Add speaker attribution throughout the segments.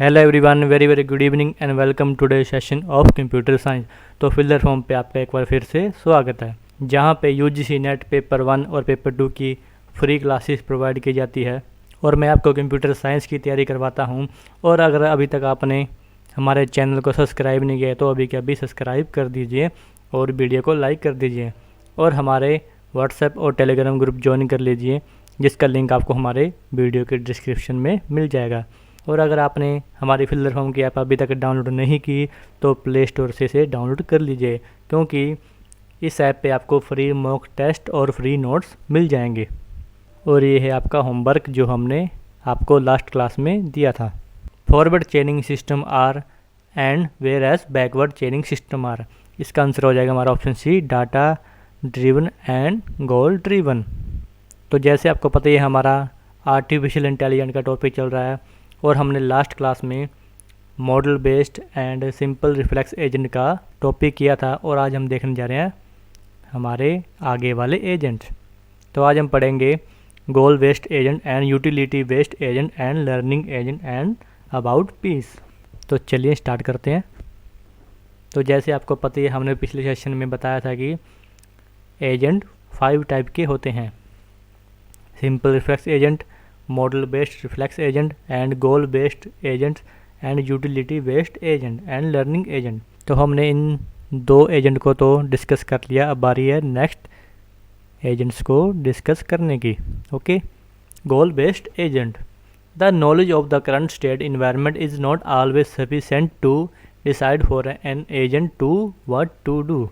Speaker 1: Hello everyone, very very good evening and welcome today session of computer science. तो filler form पे आपका एक बार फिर से स्वागत है, जहां पे यूजीसी नेट पेपर 1 और पेपर 2 की फ्री क्लासेस प्रोवाइड की जाती है और मैं आपको कंप्यूटर साइंस की तैयारी करवाता हूं। और अगर अभी तक आपने हमारे चैनल को सब्सक्राइब नहीं किया तो अभी के अभी सब्सक्राइब कर दीजिए और वीडियो को लाइक कर दीजिए और हमारे व्हाट्सएप और टेलीग्राम ग्रुप ज्वाइन कर लीजिए, जिसका लिंक आपको हमारे वीडियो के डिस्क्रिप्शन में मिल जाएगा। और अगर आपने हमारी फिलर फॉर्म की ऐप अभी तक डाउनलोड नहीं की तो प्ले स्टोर से इसे डाउनलोड कर लीजिए, क्योंकि इस ऐप पे आपको फ्री मॉक टेस्ट और फ्री नोट्स मिल जाएंगे। और ये है आपका होमवर्क जो हमने आपको लास्ट क्लास में दिया था। Forward chaining system are and whereas backward chaining system are. इसका आंसर हो जाएगा हमारा option C, data driven and goal driven. तो जैसे आपको पता ही है हमारा आर्टिफिशियल इंटेलिजेंस का टॉपिक चल रहा है और हमने लास्ट क्लास में model based and simple reflex agent का टॉपिक किया था और आज हम देखने जा रहे हैं हमारे आगे वाले एजेंट। तो आज हम पढ़ेंगे गोल based agent and utility based agent and learning agent and about piece. तो चलिए स्टार्ट करते हैं। तो जैसे आपको पता ही है हमने पिछले सेशन में बताया था कि एजेंट 5 टाइप के होते हैं: simple reflex agent, model based reflex agent and goal based agent and utility based agent and learning agent. तो हमने इन 2 एजेंट को तो डिस्कस कर लिया, अब बारी है नेक्स्ट एजेंट्स को डिस्कस करने की। Okay, goal based agent. The knowledge of the current state environment is not always sufficient to decide for an agent to what to do.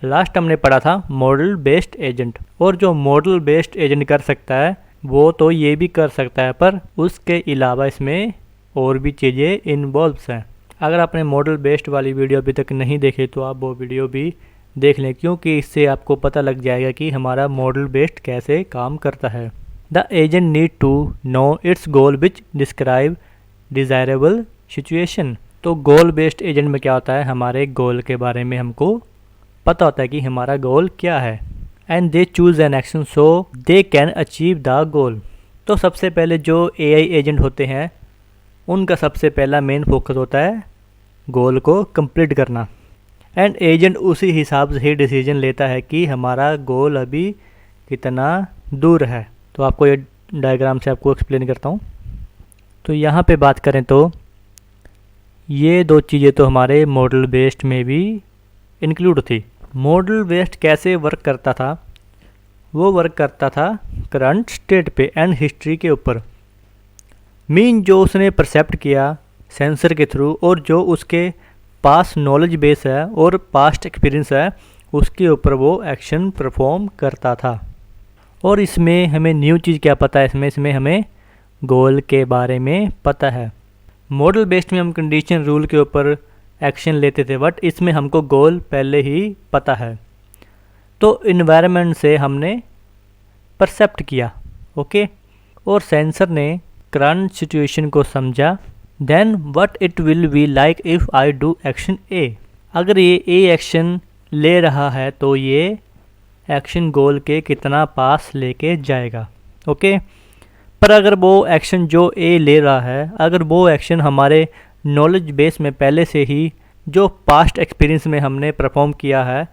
Speaker 1: Last हमने पढ़ा था मॉडल बेस्ड एजेंट, और जो model based agent कर सकता है वो तो ये भी कर सकता है, पर उसके अलावा इसमें और भी चीज़ें इन्वॉल्व्स हैं। अगर आपने मॉडल बेस्ड वाली वीडियो अभी तक नहीं देखी तो आप वो वीडियो भी देख लें, क्योंकि इससे आपको पता लग जाएगा कि हमारा मॉडल बेस्ड कैसे काम करता है। The agent need to know its goal which describe desirable situation. तो गोल बेस्ड एजेंट में क्या होता है, हमारे गोल के बारे में हमको पता होता है कि हमारा गोल क्या है। And they choose an action so they can achieve the goal. तो सबसे पहले जो एआई एजेंट होते हैं उनका सबसे पहला मेन फोकस होता है गोल को कंप्लीट करना, एंड एजेंट उसी हिसाब से ही डिसीजन लेता है कि हमारा गोल अभी कितना दूर है। तो आपको ये डायग्राम से आपको एक्सप्लेन करता हूँ। तो यहाँ पे बात करें तो ये 2 चीज़ें तो हमारे मॉडल बेस्ड में भी इंक्लूड थी। मॉडल बेस्ड कैसे वर्क करता था, वो वर्क करता था करंट स्टेट पे एंड हिस्ट्री के ऊपर। मीन जो उसने परसेप्ट किया सेंसर के थ्रू और जो उसके पास नॉलेज बेस है और पास्ट एक्सपीरियंस है उसके ऊपर वो एक्शन परफॉर्म करता था। और इसमें हमें न्यू चीज़ क्या पता है, इसमें हमें गोल के बारे में पता है। मॉडल बेस्ड में हम कंडीशन रूल के ऊपर एक्शन लेते थे, बट इसमें हमको गोल पहले ही पता है। तो इन्वायरमेंट से हमने परसेप्ट किया, ओके, और सेंसर ने करंट सिचुएशन को समझा। Then what it will be like if I do action A. अगर ये ए एक्शन ले रहा है तो ये एक्शन गोल के कितना पास लेके जाएगा, ओके। पर अगर वो एक्शन जो ए ले रहा है, अगर वो एक्शन हमारे नॉलेज बेस में पहले से ही जो पास्ट एक्सपीरियंस में हमने परफॉर्म किया है,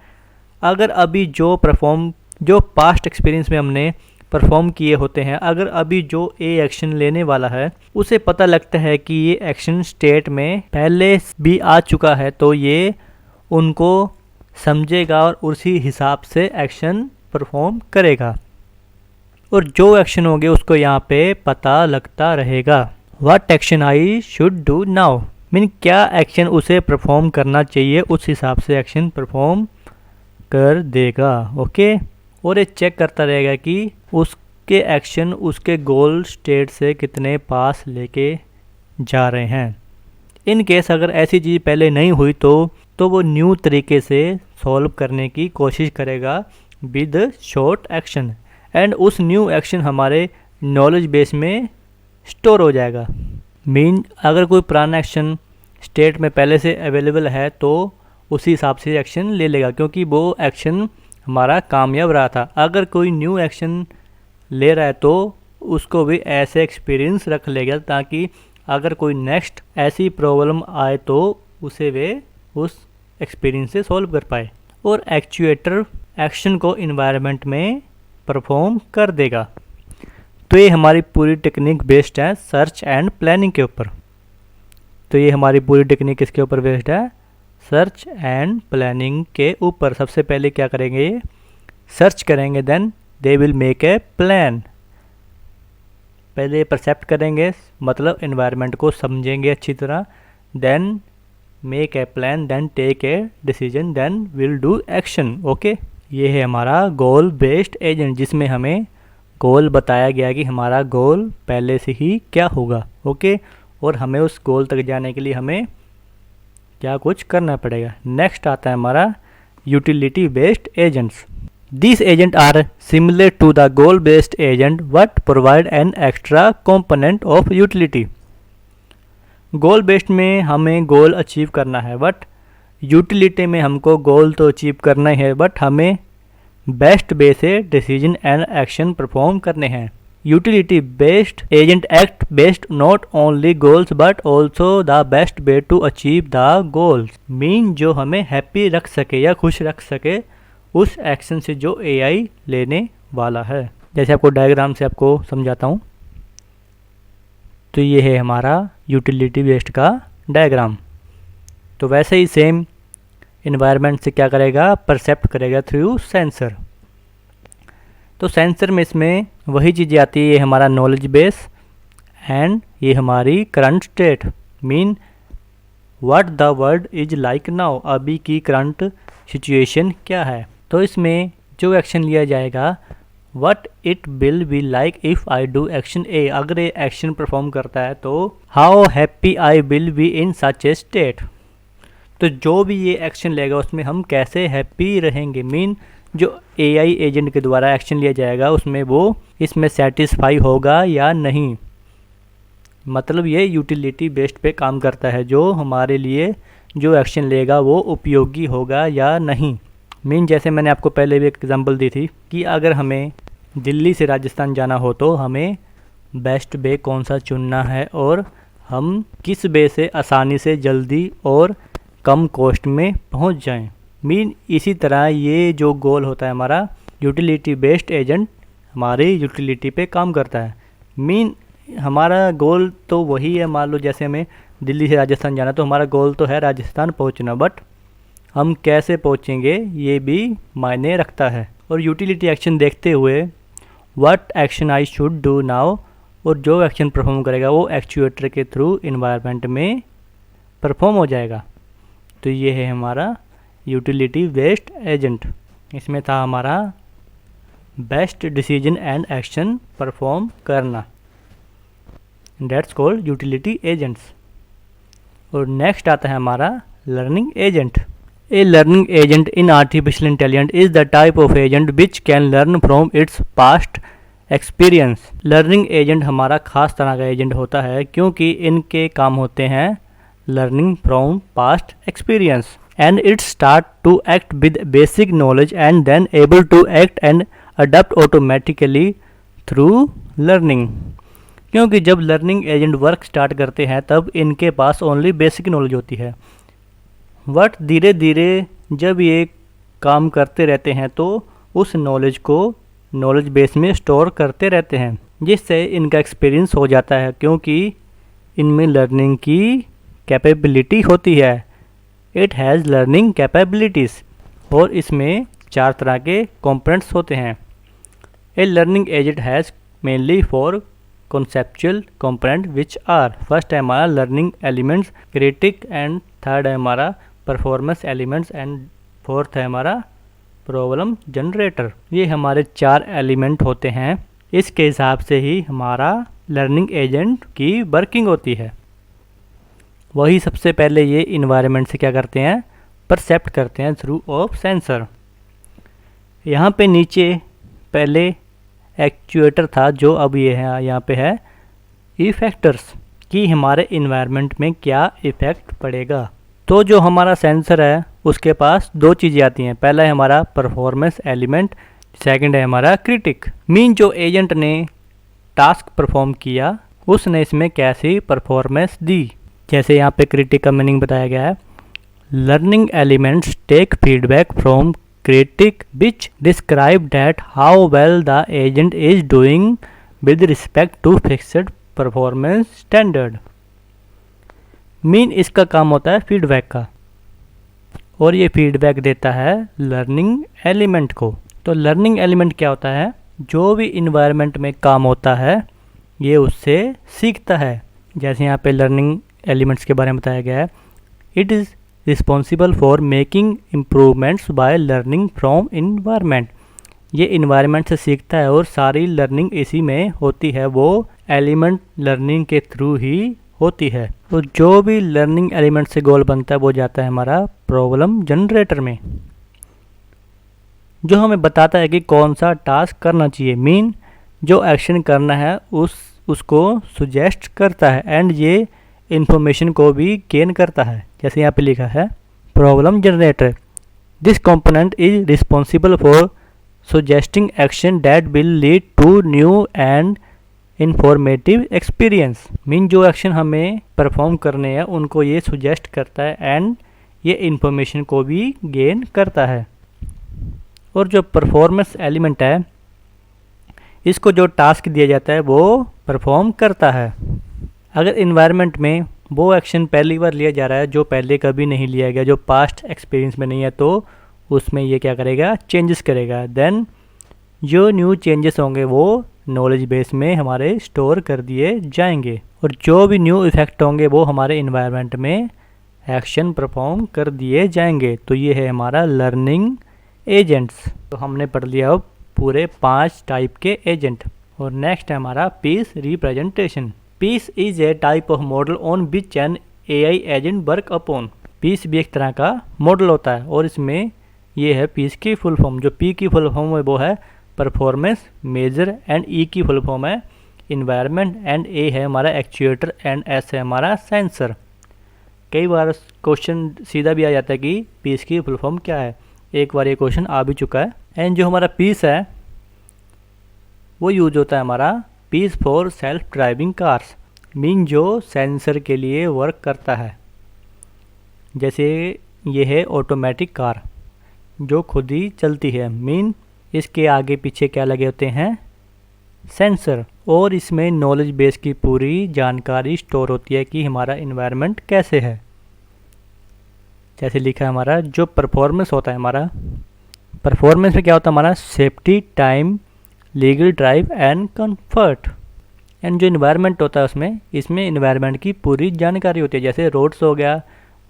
Speaker 1: अगर अभी जो पास्ट एक्सपीरियंस में हमने परफॉर्म किए होते हैं, अगर अभी जो ए एक्शन लेने वाला है उसे पता लगता है कि ये एक्शन स्टेट में पहले भी आ चुका है, तो ये उनको समझेगा और उसी हिसाब से एक्शन परफॉर्म करेगा। और जो एक्शन होंगे उसको यहाँ पे पता लगता रहेगा। What action I should do now, mean क्या एक्शन उसे परफॉर्म करना चाहिए, उस हिसाब से एक्शन परफॉर्म कर देगा, ओके। और ये चेक करता रहेगा कि उसके एक्शन उसके गोल स्टेट से कितने पास लेके जा रहे हैं। इन केस अगर ऐसी चीज़ पहले नहीं हुई तो वो न्यू तरीके से सॉल्व करने की कोशिश करेगा विद शॉर्ट एक्शन, एंड उस न्यू एक्शन हमारे नॉलेज बेस में स्टोर हो जाएगा। मीन अगर कोई पुराना एक्शन स्टेट में पहले से अवेलेबल है तो उसी हिसाब से एक्शन ले लेगा, क्योंकि वो एक्शन हमारा कामयाब रहा था। अगर कोई न्यू एक्शन ले रहा है तो उसको भी ऐसे एक्सपीरियंस रख लेगा ताकि अगर कोई नेक्स्ट ऐसी प्रॉब्लम आए तो उसे वे उस एक्सपीरियंस से सॉल्व कर पाए। और एक्चुएटर एक्शन को इन्वायरमेंट में परफॉर्म कर देगा। तो ये हमारी पूरी टेक्निक बेस्ड है सर्च एंड प्लानिंग के ऊपर। तो ये हमारी पूरी टेक्निक किसके ऊपर बेस्ड है? सर्च एंड प्लानिंग के ऊपर। सबसे पहले क्या करेंगे? ये सर्च करेंगे, then they will make a plan. पहले परसेप्ट करेंगे, मतलब एनवायरनमेंट को समझेंगे अच्छी तरह, then make a plan, then take a decision, then will do action. Okay, ये है हमारा गोल बेस्ड एजेंट, जिसमें हमें गोल बताया गया कि हमारा गोल पहले से ही क्या होगा। ओके, और हमें उस गोल तक जाने के लिए हमें क्या कुछ करना पड़ेगा। नेक्स्ट आता है हमारा utility based agents. These agents are similar to the goal-based agent but provide an extra component of utility. Goal based में हमें गोल अचीव करना है, बट यूटिलिटी में हमको गोल तो अचीव करना ही है, बट हमें बेस्ट वे से डिसीजन एंड एक्शन परफॉर्म करने हैं। Utility based agent act based not only goals but also the best way to achieve the goals. Mean जो हमें हैप्पी रख सके या खुश रख सके उस एक्शन से जो एआई लेने वाला है। जैसे आपको डायग्राम से आपको समझाता हूँ। तो ये है हमारा यूटिलिटी बेस्ड का डायग्राम। तो वैसे ही सेम इन्वायरमेंट से क्या करेगा? परसेप्ट करेगा थ्रू सेंसर। तो सेंसर में इसमें वही चीज़ें आती है, ये हमारा नॉलेज बेस एंड ये हमारी current state, mean what the world is like now, अभी की करंट सिचुएशन क्या है। तो इसमें जो एक्शन लिया जाएगा, what it will be like if I do action A, अगर ये एक्शन परफॉर्म करता है तो how happy I will be in such a state. तो जो भी ये एक्शन लेगा उसमें हम कैसे हैप्पी रहेंगे, मीन जो एआई एजेंट के द्वारा एक्शन लिया जाएगा उसमें वो इसमें सेटिस्फाई होगा या नहीं। मतलब ये यूटिलिटी बेस्ड पे काम करता है, जो हमारे लिए जो एक्शन लेगा वो उपयोगी होगा या नहीं। मीन जैसे मैंने आपको पहले भी एक एग्जांपल दी थी कि अगर हमें दिल्ली से राजस्थान जाना हो तो हमें बेस्ट वे कौन सा चुनना है और हम किस वे से आसानी से जल्दी और कम कॉस्ट में पहुंच जाएं। मीन इसी तरह ये जो गोल होता है हमारा, यूटिलिटी बेस्ड एजेंट हमारी यूटिलिटी पे काम करता है। मीन हमारा गोल तो वही है, मान लो जैसे हमें दिल्ली से राजस्थान जाना तो हमारा गोल तो है राजस्थान पहुंचना, बट हम कैसे पहुंचेंगे ये भी मायने रखता है। और यूटिलिटी एक्शन देखते हुए what action I should do now, और जो एक्शन परफॉर्म करेगा वो एक्चुएटर के थ्रू इन्वायरमेंट में परफॉर्म हो जाएगा। तो ये है हमारा यूटिलिटी बेस्ड एजेंट। इसमें था हमारा best decision and action perform करना, डेट्स कॉल्ड यूटिलिटी एजेंट्स। और नेक्स्ट आता है हमारा learning agent. A learning agent in artificial intelligence is the type of agent which can learn from its past experience. Learning agent हमारा खास तरह का agent होता है क्योंकि इनके काम होते हैं learning from past experience and it start to act with basic knowledge and then able to act and adapt automatically through learning. क्योंकि जब लर्निंग एजेंट वर्क स्टार्ट करते हैं तब इनके पास ओनली बेसिक नॉलेज होती है, बट धीरे धीरे जब ये काम करते रहते हैं तो उस नॉलेज को नॉलेज बेस में स्टोर करते रहते हैं, जिससे इनका एक्सपीरियंस हो जाता है क्योंकि इनमें लर्निंग की कैपेबिलिटी होती है। It has learning capabilities. और इसमें 4 तरह के कंपोनेंट्स होते हैं। A learning agent has mainly 4 conceptual component which are, first है हमारा learning elements, critic, and third है हमारा परफॉर्मेंस एलिमेंट्स, एंड फोर्थ है हमारा प्रॉब्लम जनरेटर। ये हमारे 4 एलिमेंट होते हैं। इसके हिसाब से ही हमारा लर्निंग एजेंट की वर्किंग होती है। वही सबसे पहले ये इन्वायरमेंट से क्या करते हैं? परसेप्ट करते हैं थ्रू ऑफ सेंसर। यहाँ पे नीचे पहले एक्चुएटर था जो अब ये है, यहाँ पे है इफेक्टर्स, कि हमारे इन्वायरमेंट में क्या इफ़ेक्ट पड़ेगा। तो जो हमारा सेंसर है उसके पास 2 चीज़ें आती हैं। पहला है हमारा परफॉर्मेंस एलिमेंट, सेकंड है हमारा क्रिटिक। मीन जो एजेंट ने टास्क परफॉर्म किया उसने इसमें कैसी परफॉर्मेंस दी। जैसे यहाँ पे क्रिटिक का मीनिंग बताया गया है, learning elements take feedback from critic which describe that how well the agent is doing with respect to fixed performance standard। Mean इसका काम होता है फीडबैक का, और ये फीडबैक देता है लर्निंग एलिमेंट को। तो लर्निंग एलिमेंट क्या होता है, जो भी इन्वायरमेंट में काम होता है ये उससे सीखता है। जैसे यहाँ पे लर्निंग एलिमेंट्स के बारे में बताया गया है, it is responsible for making improvements by learning from environment. ये इन्वायरमेंट से सीखता है और सारी लर्निंग इसी में होती है, वो एलिमेंट लर्निंग के थ्रू ही होती है। तो जो भी लर्निंग एलिमेंट से गोल बनता है वो जाता है हमारा प्रॉब्लम जनरेटर में, जो हमें बताता है कि कौन सा टास्क करना चाहिए। मीन जो एक्शन करना है उसको सुजेस्ट करता है, एंड ये इंफॉर्मेशन को भी गेन करता है। जैसे यहाँ पे लिखा है problem generator, this component is responsible for suggesting action that will lead to new and informative experience. Mean जो एक्शन हमें परफॉर्म करने हैं उनको ये सुजेस्ट करता है एंड ये इंफॉर्मेशन को भी गेन करता है। और जो परफॉर्मेंस एलिमेंट है, इसको जो टास्क दिया जाता है वो परफॉर्म करता है। अगर इन्वायरमेंट में वो एक्शन पहली बार लिया जा रहा है जो पहले कभी नहीं लिया गया, जो पास्ट एक्सपीरियंस में नहीं है, तो उसमें ये क्या करेगा, चेंजेस करेगा। देन जो न्यू चेंजेस होंगे वो नॉलेज बेस में हमारे स्टोर कर दिए जाएंगे, और जो भी न्यू इफेक्ट होंगे वो हमारे इन्वायरमेंट में एक्शन परफॉर्म कर दिए जाएंगे। तो ये है हमारा लर्निंग एजेंट्स। तो हमने पढ़ लिया अब पूरे 5 टाइप के एजेंट। और नेक्स्ट है हमारा PEAS representation. PEAS is a type of model on which an AI agent work upon. PEAS भी एक तरह का मॉडल होता है, और इसमें ये है पीस की फुल फॉर्म। जो पी की फुल फॉर्म है वो है परफॉर्मेंस मेजर, एंड ई की फुल फॉर्म है इन्वायरमेंट, एंड ए है हमारा एक्चुएटर, एंड एस है हमारा सेंसर। कई बार क्वेश्चन सीधा भी आ जाता है कि पीस की फुल फॉर्म क्या है, एक बार ये क्वेश्चन आ भी चुका है। एंड जो हमारा पीस है वो यूज होता है हमारा PEAS for self driving cars. Mean जो सेंसर के लिए वर्क करता है। जैसे ये है ऑटोमेटिक कार जो खुद ही चलती है। मीन इसके आगे पीछे क्या लगे होते हैं, सेंसर, और इसमें नॉलेज बेस की पूरी जानकारी स्टोर होती है कि हमारा इन्वायरमेंट कैसे है। जैसे लिखा है हमारा जो परफॉर्मेंस होता है, हमारा परफॉर्मेंस में क्या होता है, हमारा safety, time, legal drive and comfort. And जो इन्वायरमेंट होता है इसमें इन्वायरमेंट की पूरी जानकारी होती है। जैसे रोड्स हो गया,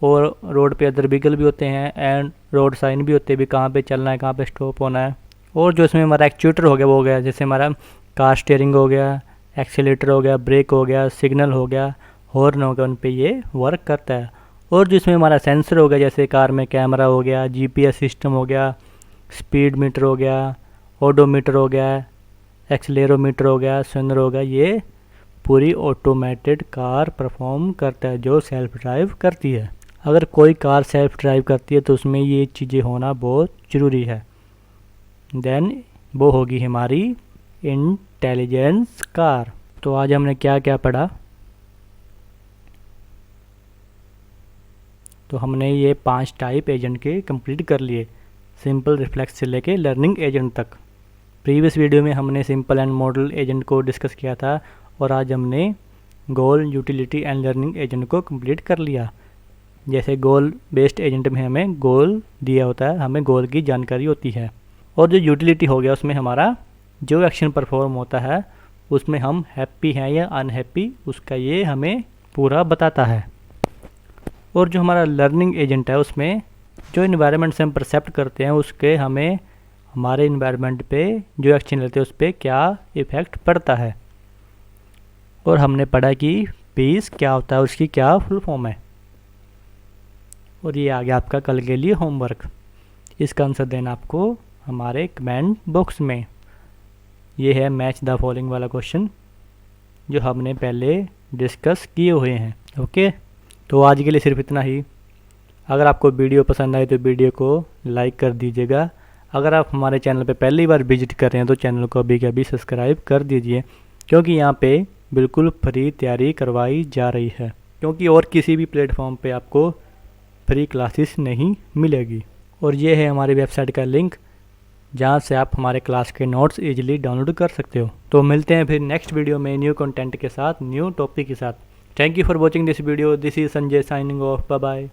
Speaker 1: और रोड पे अदर व्हीकल भी होते हैं, एंड रोड साइन भी होते हैं भी कहाँ पे चलना है, कहाँ पे स्टॉप होना है। और जो इसमें हमारा एक्चुएटर हो गया वो हो गया, जैसे हमारा कार स्टीयरिंग हो गया, एक्सीलेटर हो गया, ब्रेक हो गया, सिग्नल हो गया, हॉर्न हो गया, उन पे ये वर्क करता है। और जो इसमें हमारा सेंसर हो गया, जैसे कार में कैमरा हो गया, जीपीएस सिस्टम हो गया, स्पीड मीटर हो गया, ओडोमीटर हो गया, एक्सलेरोमीटर हो गया, स्विनर हो गया, ये पूरी ऑटोमेटेड कार परफॉर्म करता है जो सेल्फ ड्राइव करती है। अगर कोई कार सेल्फ ड्राइव करती है तो उसमें ये चीज़ें होना बहुत ज़रूरी है। देन वो होगी हमारी इंटेलिजेंस कार। तो आज हमने क्या क्या पढ़ा, तो हमने ये 5 टाइप एजेंट के कंप्लीट कर लिए, सिंपल रिफ्लेक्स से लेके लर्निंग एजेंट तक। प्रीवियस वीडियो में हमने सिंपल एंड मॉडल एजेंट को डिस्कस किया था, और आज हमने गोल, यूटिलिटी एंड लर्निंग एजेंट को कंप्लीट कर लिया। जैसे गोल बेस्ड एजेंट में हमें गोल दिया होता है, हमें गोल की जानकारी होती है। और जो यूटिलिटी हो गया उसमें हमारा जो एक्शन परफॉर्म होता है उसमें हम हैप्पी हैं या अनहैप्पी, उसका ये हमें पूरा बताता है। और जो हमारा लर्निंग एजेंट है उसमें जो इन्वायरमेंट से हम परसेप्ट करते हैं उसके हमें हमारे इन्वायरमेंट पे जो एक्शन लेते हैं उस पर क्या इफ़ेक्ट पड़ता है। और हमने पढ़ा कि पीस क्या होता है, उसकी क्या फुल फॉर्म है। और ये आ गया आपका कल के लिए होमवर्क। इसका आंसर देना आपको हमारे कमेंट बॉक्स में। ये है मैच द फॉलोइंग वाला क्वेश्चन जो हमने पहले डिस्कस किए हुए हैं। ओके, तो आज के लिए सिर्फ इतना ही। अगर आपको वीडियो पसंद आए तो वीडियो को लाइक कर दीजिएगा। अगर आप हमारे चैनल पे पहली बार विजिट कर रहे हैं तो चैनल को अभी के अभी सब्सक्राइब कर दीजिए, क्योंकि यहाँ पे बिल्कुल फ्री तैयारी करवाई जा रही है, क्योंकि और किसी भी प्लेटफॉर्म पे आपको फ्री क्लासेस नहीं मिलेगी। और ये है हमारी वेबसाइट का लिंक, जहाँ से आप हमारे क्लास के नोट्स इजीली डाउनलोड कर सकते हो। तो मिलते हैं फिर नेक्स्ट वीडियो में न्यू कंटेंट के साथ, न्यू टॉपिक के साथ। Thank you for watching this video. This is Sanjay signing off. Bye bye.